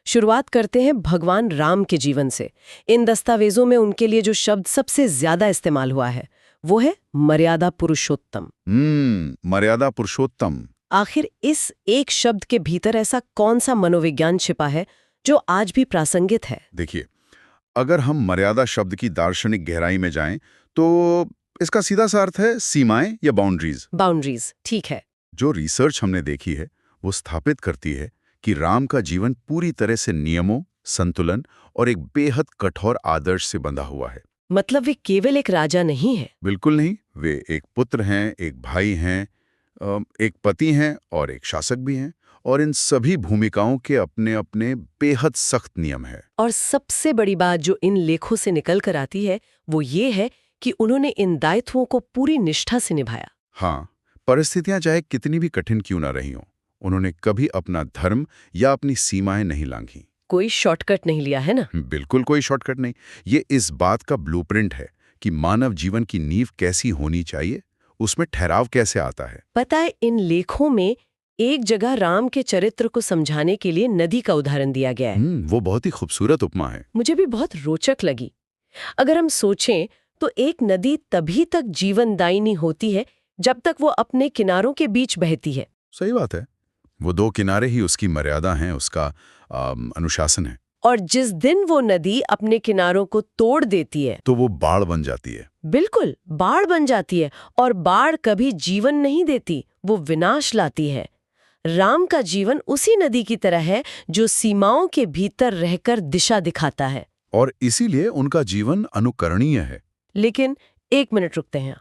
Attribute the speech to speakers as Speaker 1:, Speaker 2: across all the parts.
Speaker 1: शुरुआत करते हैं भगवान राम के जीवन से। इन दस्तावेजों में उनके लिए जो शब्द सबसे ज्यादा इस्तेमाल हुआ है वो है मर्यादा पुरुषोत्तम।
Speaker 2: मर्यादा पुरुषोत्तम।
Speaker 1: आखिर इस एक शब्द के भीतर ऐसा कौन सा मनोविज्ञान छिपा है जो आज भी प्रासंगिक है?
Speaker 2: देखिए, अगर हम मर्यादा शब्द की दार्शनिक गहराई में जाएं तो इसका सीधा सा अर्थ है सीमाएं या बाउंड्रीज।
Speaker 1: बाउंड्रीज, ठीक है।
Speaker 2: जो रिसर्च हमने देखी है वो स्थापित करती है कि राम का जीवन पूरी तरह से नियमों, संतुलन और एक बेहद कठोर आदर्श से बंधा हुआ है।
Speaker 1: मतलब वे केवल एक राजा नहीं है?
Speaker 2: बिल्कुल नहीं, वे एक पुत्र हैं, एक भाई हैं, एक पति हैं और एक शासक भी हैं, और इन सभी भूमिकाओं के अपने अपने बेहद सख्त नियम हैं।
Speaker 1: और सबसे बड़ी बात जो इन लेखों से निकल कर आती है वो ये है कि उन्होंने इन दायित्वों को पूरी निष्ठा से निभाया।
Speaker 2: हाँ, परिस्थितियां चाहे कितनी भी कठिन क्यों ना रही हों, उन्होंने कभी अपना धर्म या अपनी सीमाएं नहीं लांघी।
Speaker 1: कोई शॉर्टकट नहीं लिया है ना?
Speaker 2: बिल्कुल कोई शॉर्टकट नहीं। ये इस बात का ब्लूप्रिंट है कि मानव जीवन की नींव कैसी होनी चाहिए, उसमें ठहराव कैसे आता है।
Speaker 1: पता है, इन लेखों में एक जगह राम के चरित्र को समझाने के लिए नदी का उदाहरण दिया गया है।
Speaker 2: वो बहुत ही खूबसूरत उपमा है।
Speaker 1: मुझे भी बहुत रोचक लगी। अगर हम सोचें तो एक नदी तभी तक जीवनदायिनी होती है जब तक वो अपने किनारों के बीच बहती है।
Speaker 2: सही बात है। वो दो किनारे ही उसकी मर्यादा हैं, उसका अनुशासन है।
Speaker 1: और जिस दिन वो नदी अपने किनारों को तोड़ देती है
Speaker 2: तो वो बाढ़ बन जाती है।
Speaker 1: बिल्कुल, बाढ़ बन जाती है। और बाढ़ कभी जीवन नहीं देती, वो विनाश लाती है। राम का जीवन उसी नदी की तरह है जो सीमाओं के भीतर रहकर दिशा दिखाता है।
Speaker 2: और इसीलिए उनका जीवन अनुकरणीय है।
Speaker 1: लेकिन एक मिनट रुकते हैं,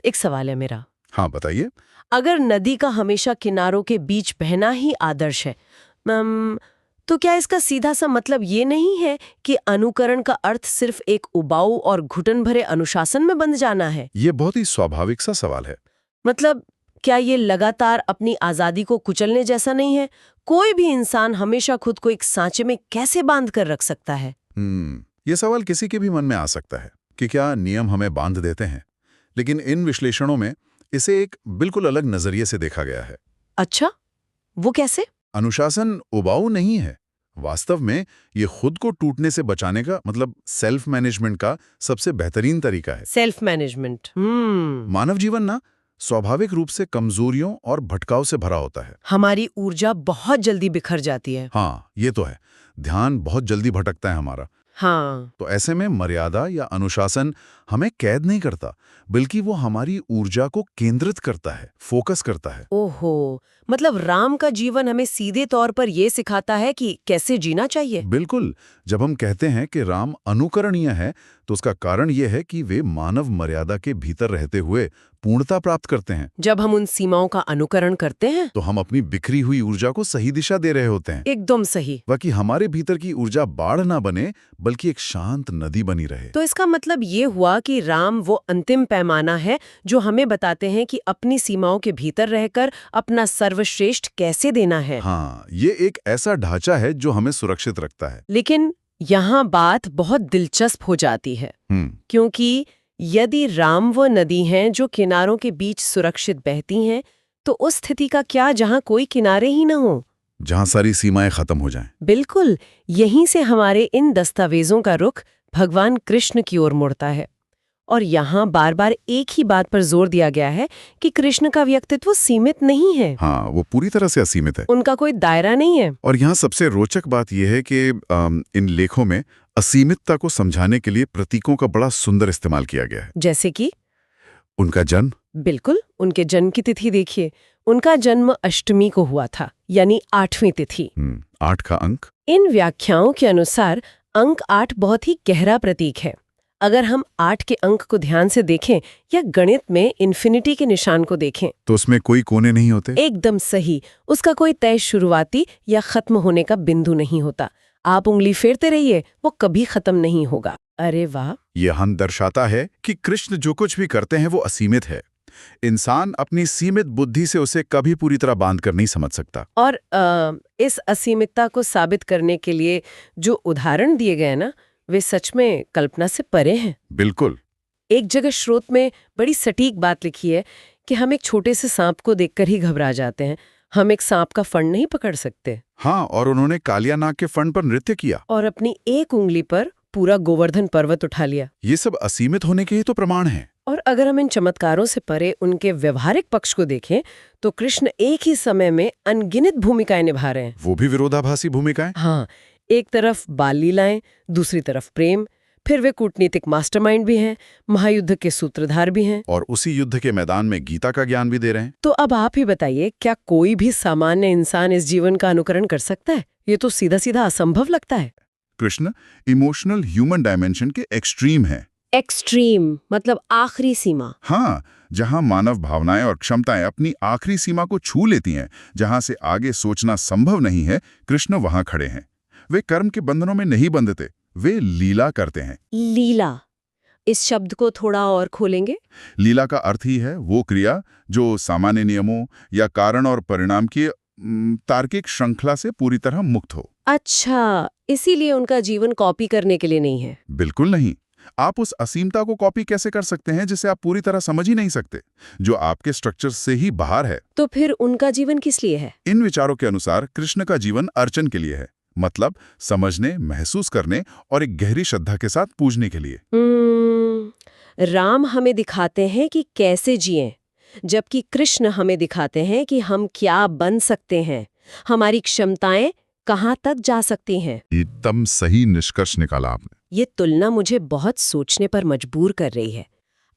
Speaker 1: एक सवाल है मेरा।
Speaker 2: हाँ, बताइए।
Speaker 1: अगर नदी का हमेशा किनारों के बीच बहना ही आदर्श है, तो क्या इसका सीधा सा मतलब ये नहीं है कि अनुकरण का अर्थ सिर्फ एक उबाऊ और घुटन भरे अनुशासन में बंध जाना है?
Speaker 2: ये बहुत ही स्वाभाविक सा सवाल है।
Speaker 1: मतलब क्या ये लगातार अपनी आजादी को कुचलने जैसा नहीं है? कोई भी इंसान हमेशा खुद को एक सांचे में कैसे बांध कर रख सकता है?
Speaker 2: ये सवाल किसी के भी मन में आ सकता है कि क्या नियम हमें बांध देते हैं, लेकिन इन विश्लेषणों में इसे एक बिल्कुल अलग नजरिए से देखा गया है।
Speaker 1: अच्छा, वो कैसे?
Speaker 2: अनुशासन उबाऊ नहीं है। वास्तव में ये खुद को टूटने से बचाने का, मतलब सेल्फ मैनेजमेंट का सबसे बेहतरीन तरीका है।
Speaker 1: Self management.
Speaker 2: मानव जीवन ना स्वाभाविक रूप से कमजोरियों और भटकाव से भरा होता है।
Speaker 1: हमारी ऊर्जा बहुत जल्दी बिखर जाती है।
Speaker 2: हाँ, ये तो है। ध्यान बहुत जल्दी भटकता है हमारा।
Speaker 1: हाँ।
Speaker 2: तो ऐसे में मर्यादा या अनुशासन हमें कैद नहीं करता, बल्कि वो हमारी ऊर्जा को केंद्रित करता है, फोकस करता है।
Speaker 1: ओहो, मतलब राम का जीवन हमें सीधे तौर पर यह सिखाता है कि कैसे जीना चाहिए।
Speaker 2: बिल्कुल। जब हम कहते हैं कि राम अनुकरणीय है, तो उसका कारण यह है कि वे मानव मर्यादा के भीतर रहते हुए पूर्णता प्राप्त करते हैं।
Speaker 1: जब हम उन सीमाओं का अनुकरण करते हैं
Speaker 2: तो हम अपनी बिखरी हुई ऊर्जा को सही दिशा दे रहे होते हैं।
Speaker 1: एकदम सही।
Speaker 2: ताकि हमारे भीतर की ऊर्जा बाढ़ ना बने, बल्कि एक शांत नदी बनी रहे।
Speaker 1: तो इसका मतलब ये हुआ कि राम वो अंतिम पैमाना है जो हमें बताते हैं कि अपनी सीमाओं के भीतर रहकर अपना सर्वश्रेष्ठ कैसे देना है।
Speaker 2: हाँ, ये एक ऐसा ढांचा है जो हमें सुरक्षित रखता है।
Speaker 1: लेकिन यहाँ बात बहुत दिलचस्प हो जाती है, क्योंकि यदि राम वो नदी हैं जो किनारों के बीच सुरक्षित बहती हैं, तो उस स्थिति का क्या जहाँ कोई किनारे ही न हो,
Speaker 2: जहाँ सारी सीमाएं खत्म हो जाएं।
Speaker 1: बिल्कुल। यहीं से हमारे इन दस्तावेजों का रुख भगवान कृष्ण की ओर मुड़ता है। और यहाँ बार बार एक ही बात पर जोर दिया गया है कि कृष्ण का व्यक्तित्व सीमित नहीं है।
Speaker 2: हाँ, वो पूरी तरह से असीमित है।
Speaker 1: उनका कोई दायरा नहीं है।
Speaker 2: और यहाँ सबसे रोचक बात यह है कि इन लेखों में असीमितता को समझाने के लिए प्रतीकों का बड़ा सुंदर इस्तेमाल किया गया है।
Speaker 1: जैसे कि
Speaker 2: उनका जन्म।
Speaker 1: बिल्कुल, उनके जन्म की तिथि देखिए। उनका जन्म अष्टमी को हुआ था, यानी 8वीं तिथि।
Speaker 2: 8 का अंक।
Speaker 1: इन व्याख्याओं के अनुसार अंक 8 बहुत ही गहरा प्रतीक है। अगर हम 8 के अंक को ध्यान से देखें या गणित में इन्फिनिटी के निशान को देखें,
Speaker 2: तो उसमें कोई कोने नहीं होते।
Speaker 1: एकदम सही। उसका कोई तय शुरुआती या खत्म होने का बिंदु नहीं होता। आप उंगली फेरते रहिए, वो कभी खत्म नहीं होगा। अरे वाह!
Speaker 2: यह हम दर्शाता है कि कृष्ण जो कुछ भी करते हैं वो असीमित है। इंसान अपनी सीमित बुद्धि से उसे कभी पूरी तरह बांध कर नहीं समझ सकता।
Speaker 1: और इस असीमितता को साबित करने के लिए जो उदाहरण दिए गए ना, वे सच में कल्पना से परे हैं।
Speaker 2: बिल्कुल।
Speaker 1: एक जगह स्रोत में बड़ी सटीक बात लिखी है कि हम एक छोटे से सांप को देखकर ही घबरा जाते हैं, हम एक सांप का फण नहीं पकड़ सकते।
Speaker 2: हाँ, और उन्होंने कालिया नाग के फण पर नृत्य किया।
Speaker 1: और अपनी एक उंगली पर पूरा गोवर्धन पर्वत उठा लिया।
Speaker 2: ये सब असीमित होने के ही तो प्रमाण हैं।
Speaker 1: और अगर हम इन चमत्कारों से परे उनके व्यवहारिक पक्ष को देखें तो कृष्ण एक ही समय में अनगिनत भूमिकाएं निभा रहे हैं।
Speaker 2: वो भी विरोधाभासी भूमिकाएं।
Speaker 1: हाँ, एक तरफ बाल लीलाएं, दूसरी तरफ प्रेम, फिर वे कूटनीतिक मास्टरमाइंड भी हैं, महायुद्ध के सूत्रधार भी हैं।
Speaker 2: और उसी युद्ध के मैदान में गीता का ज्ञान भी दे रहे हैं।
Speaker 1: तो अब आप ही बताइए, क्या कोई भी सामान्य इंसान इस जीवन का अनुकरण कर सकता है? ये तो सीधा सीधा असंभव लगता है।
Speaker 2: कृष्ण इमोशनल ह्यूमन डायमेंशन के एक्सट्रीम हैं।
Speaker 1: एक्सट्रीम मतलब आखिरी सीमा।
Speaker 2: हाँ, जहां मानव भावनाएं और क्षमताएं अपनी आखिरी सीमा को छू लेती हैं, जहां से आगे सोचना संभव नहीं है, कृष्ण वहां खड़े हैं। वे कर्म के बंधनों में नहीं बंधते, वे लीला करते हैं।
Speaker 1: लीला, इस शब्द को थोड़ा और खोलेंगे?
Speaker 2: लीला का अर्थ ही है वो क्रिया जो सामान्य नियमों या कारण और परिणाम की तार्किक श्रृंखला से पूरी तरह मुक्त हो।
Speaker 1: अच्छा, इसीलिए उनका जीवन कॉपी करने के लिए नहीं है।
Speaker 2: बिल्कुल नहीं। आप उस असीमता को कॉपी कैसे कर सकते हैं जिसे आप पूरी तरह समझ ही नहीं सकते, जो आपके स्ट्रक्चर से ही बाहर है?
Speaker 1: तो फिर उनका जीवन किस लिए है?
Speaker 2: इन विचारों के अनुसार कृष्ण का जीवन अर्चन के लिए है, मतलब समझने, महसूस करने और एक गहरी श्रद्धा के साथ पूजने के लिए।
Speaker 1: राम हमें दिखाते हैं कि कैसे जिएं, जबकि कृष्ण हमें दिखाते हैं कि हम क्या बन सकते हैं, हमारी क्षमताएं कहां तक जा सकती हैं।
Speaker 2: एकदम सही निष्कर्ष निकाला आपने।
Speaker 1: ये तुलना मुझे बहुत सोचने पर मजबूर कर रही है।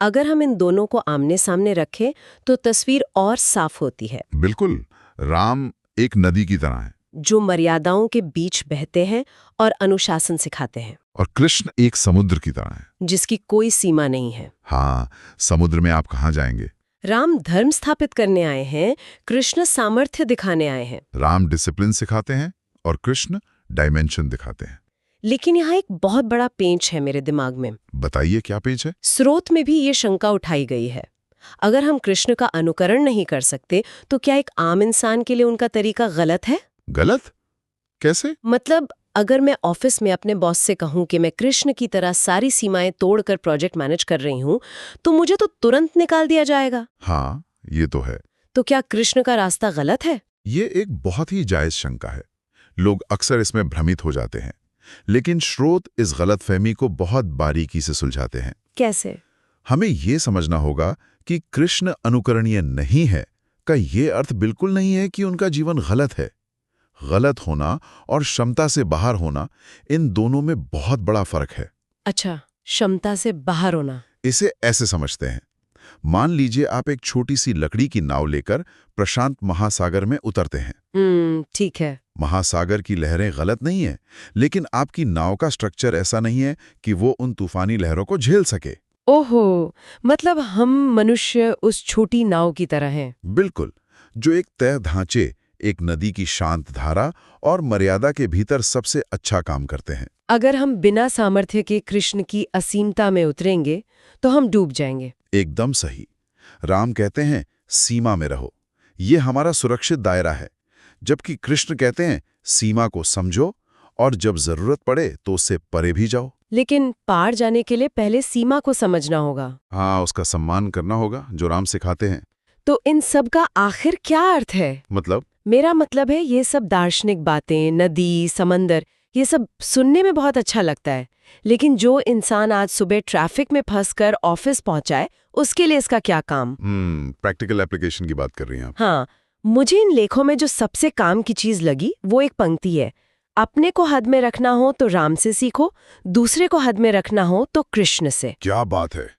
Speaker 1: अगर हम इन दोनों को आमने सामने रखें तो तस्वीर और साफ होती है।
Speaker 2: बिल्कुल, राम एक नदी की तरह है
Speaker 1: जो मर्यादाओं के बीच बहते हैं और अनुशासन सिखाते हैं,
Speaker 2: और कृष्ण एक समुद्र की तरह है
Speaker 1: जिसकी कोई सीमा नहीं है।
Speaker 2: हाँ, समुद्र में आप कहाँ जाएंगे?
Speaker 1: राम धर्म स्थापित करने आए हैं, कृष्ण सामर्थ्य दिखाने आए हैं।
Speaker 2: राम डिसिप्लिन सिखाते हैं और कृष्ण डायमेंशन दिखाते हैं।
Speaker 1: लेकिन यहाँ एक बहुत बड़ा पेंच है मेरे दिमाग में।
Speaker 2: बताइए, क्या पेंच है?
Speaker 1: स्रोत में भी ये शंका उठाई गई है। अगर हम कृष्ण का अनुकरण नहीं कर सकते तो क्या एक आम इंसान के लिए उनका तरीका गलत है?
Speaker 2: गलत? कैसे?
Speaker 1: मतलब अगर मैं ऑफिस में अपने बॉस से कहूं कि मैं कृष्ण की तरह सारी सीमाएं तोड़कर प्रोजेक्ट मैनेज कर रही हूं, तो मुझे तो तुरंत निकाल दिया जाएगा।
Speaker 2: हाँ, ये तो है।
Speaker 1: तो क्या कृष्ण का रास्ता गलत है?
Speaker 2: ये एक बहुत ही जायज शंका है। लोग अक्सर इसमें भ्रमित हो जाते हैं, लेकिन स्रोत इस गलतफहमी को बहुत बारीकी से सुलझाते हैं।
Speaker 1: कैसे?
Speaker 2: हमें ये समझना होगा कि कृष्ण अनुकरणीय नहीं है का ये अर्थ बिल्कुल नहीं है कि उनका जीवन गलत है। गलत होना और क्षमता से बाहर होना, इन दोनों में बहुत बड़ा फर्क है।
Speaker 1: अच्छा, क्षमता से बाहर होना।
Speaker 2: इसे ऐसे समझते हैं, मान लीजिए आप एक छोटी सी लकड़ी की नाव लेकर प्रशांत महासागर में उतरते हैं।
Speaker 1: ठीक है।
Speaker 2: महासागर की लहरें गलत नहीं है, लेकिन आपकी नाव का स्ट्रक्चर ऐसा नहीं है कि वो उन तूफानी लहरों को झेल सके।
Speaker 1: ओहो, मतलब हम मनुष्य उस छोटी नाव की तरह हैं।
Speaker 2: बिल्कुल, जो एक तय ढांचे, एक नदी की शांत धारा और मर्यादा के भीतर सबसे अच्छा काम करते हैं।
Speaker 1: अगर हम बिना सामर्थ्य के कृष्ण की असीमता में उतरेंगे तो हम डूब जाएंगे।
Speaker 2: एकदम सही। राम कहते हैं सीमा में रहो, ये हमारा सुरक्षित दायरा है, जबकि कृष्ण कहते हैं सीमा को समझो और जब जरूरत पड़े तो उससे परे भी जाओ।
Speaker 1: लेकिन पार जाने के लिए पहले सीमा को समझना होगा।
Speaker 2: हाँ, उसका सम्मान करना होगा जो राम सिखाते हैं।
Speaker 1: तो इन सब का आखिर क्या अर्थ है?
Speaker 2: मतलब?
Speaker 1: मेरा मतलब है, ये सब दार्शनिक बातें, नदी, समंदर, ये सब सुनने में बहुत अच्छा लगता है, लेकिन जो इंसान आज सुबह ट्रैफिक में फंसकर ऑफिस पहुंचाए, उसके लिए इसका क्या काम?
Speaker 2: प्रैक्टिकल एप्लीकेशन की बात कर रही हैं आप।
Speaker 1: हाँ, मुझे इन लेखों में जो सबसे काम की चीज लगी वो एक पंक्ति है, अपने को हद में रखना हो तो राम से सीखो, दूसरे को हद में रखना हो तो कृष्ण से।
Speaker 2: क्या बात है,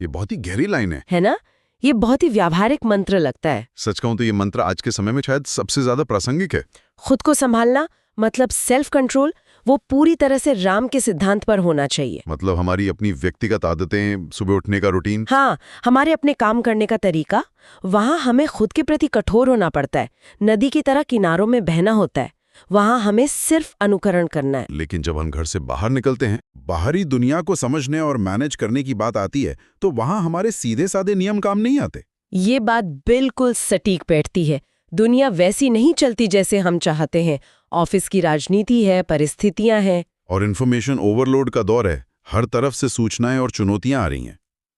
Speaker 2: ये बहुत ही गहरी लाइन है
Speaker 1: ना? ये बहुत ही व्यावहारिक मंत्र लगता है।
Speaker 2: सच कहूं तो ये मंत्र आज के समय में शायद सबसे ज्यादा प्रासंगिक है।
Speaker 1: खुद को संभालना मतलब सेल्फ कंट्रोल, वो पूरी तरह से राम के सिद्धांत पर होना चाहिए।
Speaker 2: मतलब हमारी अपनी व्यक्तिगत आदतें, सुबह उठने का रूटीन।
Speaker 1: हाँ, हमारे अपने काम करने का तरीका, वहाँ हमें खुद के प्रति कठोर होना पड़ता है। नदी की तरह किनारों में बहना होता है, वहाँ हमें सिर्फ अनुकरण करना है।
Speaker 2: लेकिन जब हम घर से बाहर निकलते हैं, बाहरी दुनिया को समझने और मैनेज करने की बात आती है, तो वहाँ हमारे सीधे साधे नियम काम नहीं आते।
Speaker 1: ये बात बिल्कुल सटीक बैठती है। दुनिया वैसी नहीं चलती जैसे हम चाहते हैं। ऑफिस की राजनीति है, परिस्थितियां हैं,
Speaker 2: और इन्फॉर्मेशन ओवरलोड का दौर है। हर तरफ से सूचनाएं और चुनौतियां आ रही हैं।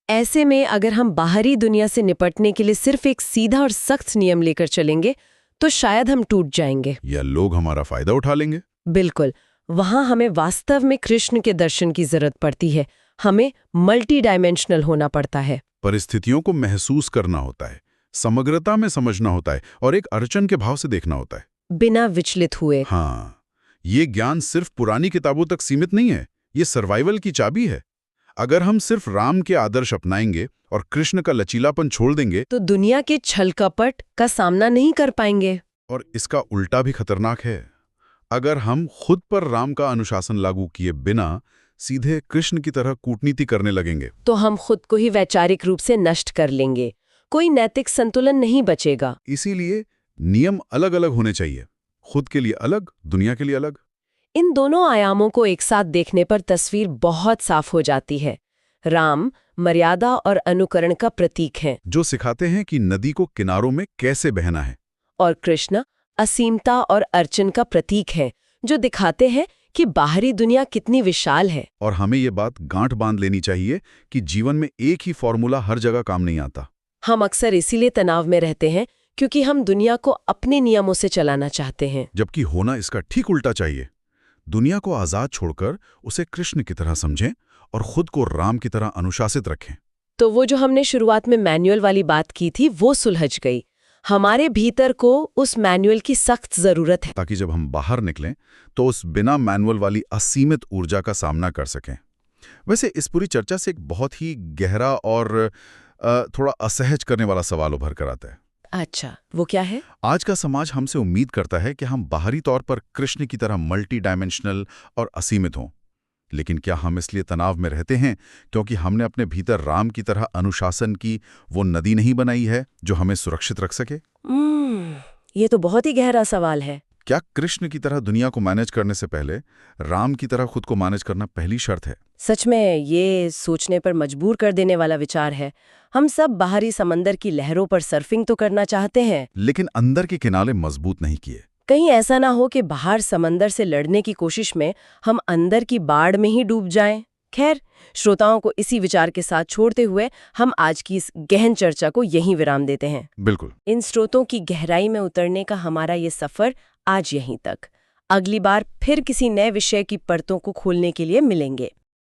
Speaker 1: ऐसे में अगर हम बाहरी दुनिया से निपटने के लिए सिर्फ एक सीधा और सख्त नियम लेकर चलेंगे तो शायद हम टूट जाएंगे।
Speaker 2: या लोग हमारा फायदा उठा लेंगे।
Speaker 1: बिल्कुल, वहां हमें वास्तव में कृष्ण के दर्शन की जरूरत पड़ती है। हमें मल्टी डायमेंशनल होना पड़ता है।
Speaker 2: परिस्थितियों को महसूस करना होता है, समग्रता में समझना होता है और एक अर्चन के भाव से देखना होता है,
Speaker 1: बिना विचलित हुए।
Speaker 2: हाँ, ये ज्ञान सिर्फ पुरानी किताबों तक सीमित नहीं है, ये सर्वाइवल की चाबी है। अगर हम सिर्फ राम के आदर्श अपनाएंगे और कृष्ण का लचीलापन छोड़ देंगे
Speaker 1: तो दुनिया के छल कपट का सामना नहीं कर पाएंगे।
Speaker 2: और इसका उल्टा भी खतरनाक है। अगर हम खुद पर राम का अनुशासन लागू किए बिना सीधे कृष्ण की तरह कूटनीति करने लगेंगे
Speaker 1: तो हम खुद को ही वैचारिक रूप से नष्ट कर लेंगे। कोई नैतिक संतुलन नहीं बचेगा।
Speaker 2: इसीलिए नियम अलग अलग होने चाहिए, खुद के लिए अलग, दुनिया के लिए अलग।
Speaker 1: इन दोनों आयामों को एक साथ देखने पर तस्वीर बहुत साफ हो जाती है। राम मर्यादा और अनुकरण का प्रतीक हैं,
Speaker 2: जो सिखाते हैं कि नदी को किनारों में कैसे बहना है,
Speaker 1: और कृष्ण असीमता और अर्चन का प्रतीक है, जो दिखाते हैं कि बाहरी दुनिया कितनी विशाल है।
Speaker 2: और हमें ये बात गांठ बांध लेनी चाहिए कि जीवन में एक ही फॉर्मूला हर जगह काम नहीं आता।
Speaker 1: हम अक्सर इसीलिए तनाव में रहते हैं क्योंकि हम दुनिया को अपने नियमों से चलाना चाहते हैं,
Speaker 2: जबकि होना इसका ठीक उल्टा चाहिए। दुनिया को आजाद छोड़कर उसे कृष्ण की तरह समझें और खुद को राम की तरह अनुशासित रखें।
Speaker 1: तो वो जो हमने शुरुआत में मैनुअल वाली बात की थी वो सुलझ गई। हमारे भीतर को उस मैनुअल की सख्त जरूरत है,
Speaker 2: ताकि जब हम बाहर निकलें तो उस बिना मैनुअल वाली असीमित ऊर्जा का सामना कर सकें। वैसे इस पूरी चर्चा से एक बहुत ही गहरा और थोड़ा असहज करने वाला सवाल उभर कर आता है।
Speaker 1: अच्छा, वो क्या है?
Speaker 2: आज का समाज हमसे उम्मीद करता है कि हम बाहरी तौर पर कृष्ण की तरह मल्टी डायमेंशनल और असीमित हों, लेकिन क्या हम इसलिए तनाव में रहते हैं क्योंकि हमने अपने भीतर राम की तरह अनुशासन की वो नदी नहीं बनाई है जो हमें सुरक्षित रख सके?
Speaker 1: ये तो बहुत ही गहरा सवाल है।
Speaker 2: क्या कृष्ण की तरह दुनिया को मैनेज करने से पहले राम की तरह खुद को मैनेज करना पहली शर्त है?
Speaker 1: सच में ये सोचने पर मजबूर कर देने वाला विचार है। हम सब बाहरी समंदर की लहरों पर सर्फिंग तो करना चाहते हैं,
Speaker 2: लेकिन अंदर के किनारे मजबूत नहीं किए।
Speaker 1: कहीं ऐसा ना हो कि बाहर समंदर से लड़ने की कोशिश में हम अंदर की बाढ़ में ही डूब जाएं। खैर, श्रोताओं को इसी विचार के साथ छोड़ते हुए हम आज की इस गहन चर्चा को यहीं विराम देते हैं।
Speaker 2: बिल्कुल।
Speaker 1: इन स्रोतों की गहराई में उतरने का हमारा ये सफर आज यहीं तक। अगली बार फिर किसी नए विषय की परतों को खोलने के लिए मिलेंगे।